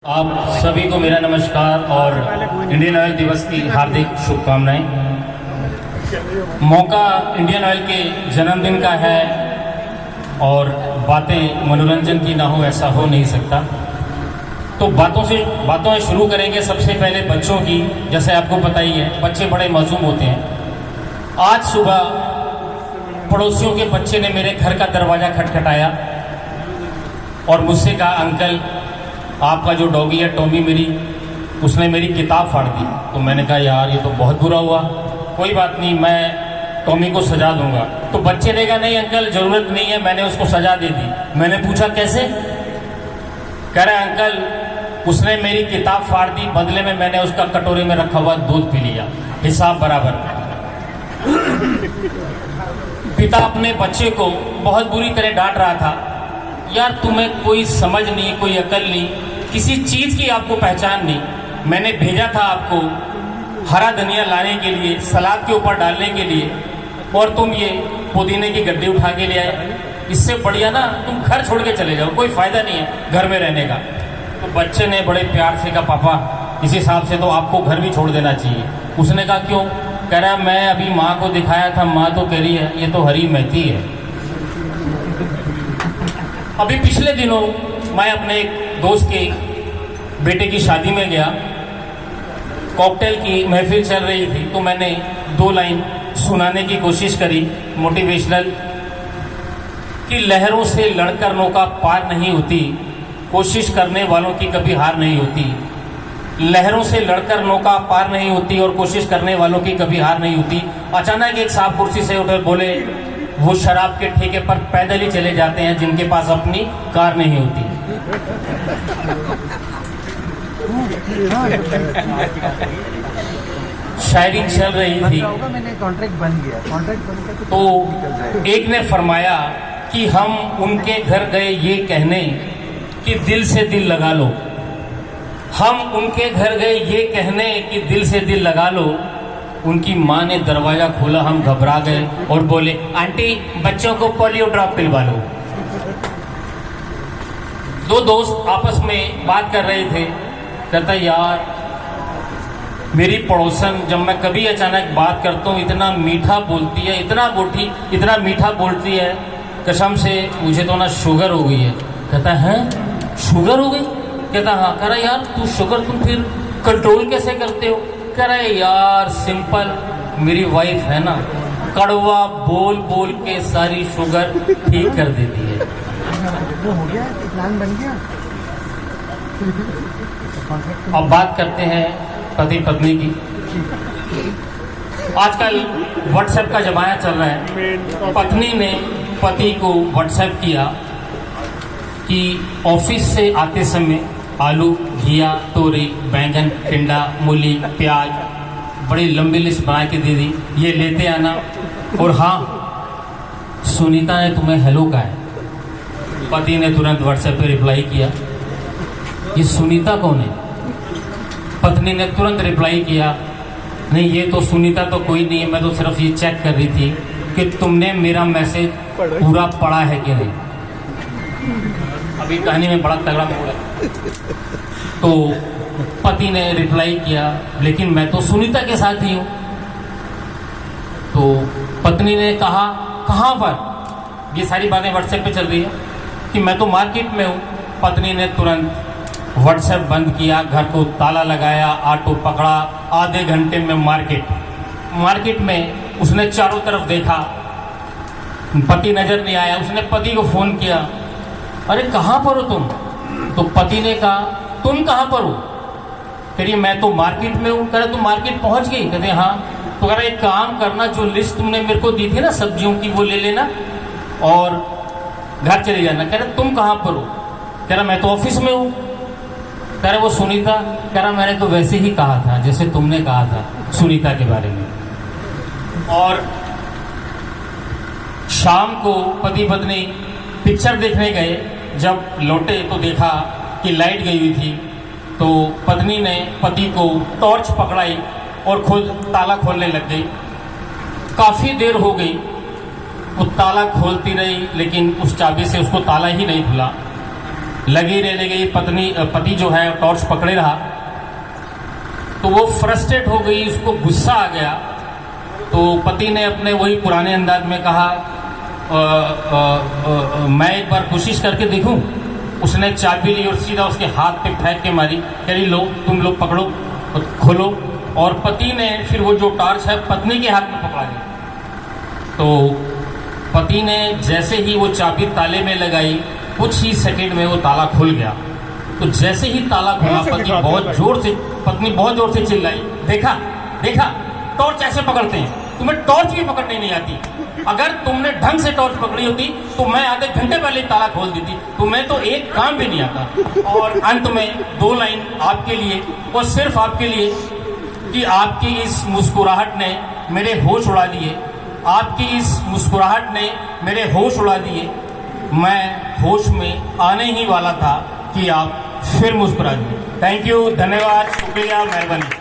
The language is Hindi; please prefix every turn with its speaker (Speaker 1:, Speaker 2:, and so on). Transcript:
Speaker 1: आप सभी को मेरा नमस्कार और इंडियन ऑयल दिवस की हार्दिक शुभकामनाएं। मौका इंडियन ऑयल के जन्मदिन का है और बातें मनोरंजन की ना हो ऐसा हो नहीं सकता। तो बातों से शुरू करेंगे। सबसे पहले बच्चों की, जैसे आपको पता ही है बच्चे बड़े मासूम होते हैं। आज सुबह पड़ोसियों के बच्चे ने मेरे घर का दरवाज़ा खटखटाया और मुझसे कहा, अंकल आपका जो डॉगी है टॉमी उसने मेरी किताब फाड़ दी। तो मैंने कहा यार ये तो बहुत बुरा हुआ, कोई बात नहीं मैं टॉमी को सजा दूंगा। तो बच्चे ने कहा नहीं अंकल ज़रूरत नहीं है, मैंने उसको सजा दे दी। मैंने पूछा कैसे? कह रहा है अंकल उसने मेरी किताब फाड़ दी, बदले में मैंने उसका कटोरे में रखा हुआ दूध पी लिया, हिसाब बराबर। पिता अपने बच्चे को बहुत बुरी तरह डांट रहा था, यार तुम्हें कोई समझ नहीं, कोई अकल नहीं, किसी चीज़ की आपको पहचान नहीं। मैंने भेजा था आपको हरा धनिया लाने के लिए, सलाद के ऊपर डालने के लिए, और तुम ये पुदीने की गड्डी उठा के ले आए। इससे बढ़िया ना तुम घर छोड़ के चले जाओ, कोई फ़ायदा नहीं है घर में रहने का। तो बच्चे ने बड़े प्यार से कहा पापा इस हिसाब से तो आपको घर भी छोड़ देना चाहिए। उसने कहा क्यों? कह रहा मैं अभी माँ को दिखाया था, माँ तो कह रही है ये तो हरी मेथी है। अभी पिछले दिनों मैं अपने एक दोस्त के बेटे की शादी में गया, कॉकटेल की महफिल चल रही थी, तो मैंने 2 लाइन सुनाने की कोशिश करी मोटिवेशनल, कि लहरों से लड़कर नौका पार नहीं होती, कोशिश करने वालों की कभी हार नहीं होती। लहरों से लड़कर नौका पार नहीं होती और कोशिश करने वालों की कभी हार नहीं होती। अचानक एक साहब कुर्सी से उठे, बोले वो शराब के ठेके पर पैदल ही चले जाते हैं जिनके पास अपनी कार नहीं होती। शायरी चल रही थी,
Speaker 2: मैंने कॉन्ट्रैक्ट बन गया
Speaker 1: तो एक ने फरमाया कि हम उनके घर गए ये कहने कि दिल से दिल लगा लो। हम उनके घर गए ये कहने कि दिल से दिल लगा लो। उनकी माँ ने दरवाज़ा खोला, हम घबरा गए और बोले आंटी बच्चों को पोलियो ड्रॉप पिलवा लो। 2 दोस्त आपस में बात कर रहे थे। कहता यार मेरी पड़ोसन जब मैं कभी अचानक बात करता हूँ इतना मीठा बोलती है, इतना मीठा बोलती है, कसम से मुझे तो ना शुगर हो गई है। कहता है शुगर हो गई? कहता हाँ। कह रहा यार तू शुगर तुम फिर कंट्रोल कैसे करते हो? कह रहा है यार सिंपल, मेरी वाइफ है ना, कड़वा बोल बोल के सारी शुगर ठीक कर देती है।
Speaker 2: वो हो गया, प्लान बन गया।
Speaker 1: अब बात करते हैं पति पत्नी की। आजकल व्हाट्सएप का जमाना चल रहा है। पत्नी ने पति को व्हाट्सएप किया कि ऑफिस से आते समय आलू, घिया, तोरी, बैंगन, टिंडा, मूली, प्याज बड़ी लंबी लिस्ट बना के दे दी, ये लेते आना। और हाँ सुनीता ने तुम्हें हेलो कहा है। पति ने तुरंत व्हाट्सएप पे रिप्लाई किया, ये सुनीता कौन है? पत्नी ने तुरंत रिप्लाई किया, नहीं ये तो सुनीता तो कोई नहीं है, मैं तो सिर्फ ये चेक कर रही थी कि तुमने मेरा मैसेज पूरा पढ़ा है कि नहीं। अभी कहानी में बड़ा तगड़ा मोड़ है। तो पति ने रिप्लाई किया, लेकिन मैं तो सुनीता के साथ ही हूँ। तो पत्नी ने कहा कहाँ पर? ये सारी बातें व्हाट्सएप पे चल रही है कि मैं तो मार्केट में हूँ। पत्नी ने तुरंत व्हाट्सएप बंद किया, घर को ताला लगाया, ऑटो पकड़ा, आधे घंटे में मार्केट में उसने चारों तरफ देखा, पति नजर नहीं आया। उसने पति को फोन किया, अरे कहाँ पर हो तुम? तो पति ने कहा तुम कहाँ पर हो? कह रही मैं तो मार्केट में हूँ। कह रहे तुम मार्केट पहुँच गई? कहते हाँ। तो कह रहा एक काम करना, जो लिस्ट तुमने मेरे को दी थी ना सब्जियों की, वो ले लेना और घर चले जाना। कह रहे तुम कहाँ पर हो? कह रहा मैं तो ऑफिस में हूँ। कह रहे वो सुनीता? कह रहा मैंने तो वैसे ही कहा था जैसे तुमने कहा था सुनीता के बारे में। और शाम को पति पत्नी पिक्चर देखने गए। जब लौटे तो देखा कि लाइट गई हुई थी। तो पत्नी ने पति को टॉर्च पकड़ाई और खुद ताला खोलने लग गई। काफ़ी देर हो गई, वो ताला खोलती रही लेकिन उस चाबी से उसको ताला ही नहीं खुला। लगी रहने गई पति जो है टॉर्च पकड़े रहा, तो वो फ्रस्ट्रेट हो गई, उसको गुस्सा आ गया। तो पति ने अपने वही पुराने अंदाज में कहा मैं एक बार कोशिश करके देखूं। उसने चाबी ली और सीधा उसके हाथ पे फेंक के मारी, कह रही लो तुम लोग पकड़ो खोलो। और पति ने फिर वो जो टॉर्च है पत्नी के हाथ में पकड़ा ली। तो पति ने जैसे ही वो चाबी ताले में लगाई, कुछ ही सेकंड में वो ताला खुल गया। तो जैसे ही ताला खुला पत्नी बहुत जोर से चिल्लाई, देखा देखा टॉर्च ऐसे पकड़ते हैं, तुम्हें टॉर्च भी पकड़नी नहीं आती। अगर तुमने ढंग से टॉर्च पकड़ी होती तो मैं आधे घंटे पहले ताला खोल देती, तुम्हें तो एक काम भी नहीं आता। और अंत में 2 लाइन आपके लिए और सिर्फ आपके लिए कि आपकी इस मुस्कुराहट ने मेरे होश उड़ा दिए, आपकी इस मुस्कुराहट ने मेरे होश उड़ा दिए। मैं होश में आने ही वाला था कि आप फिर मुस्कुरा दिए। थैंक यू, धन्यवाद, शुक्रिया, मेहरबानी।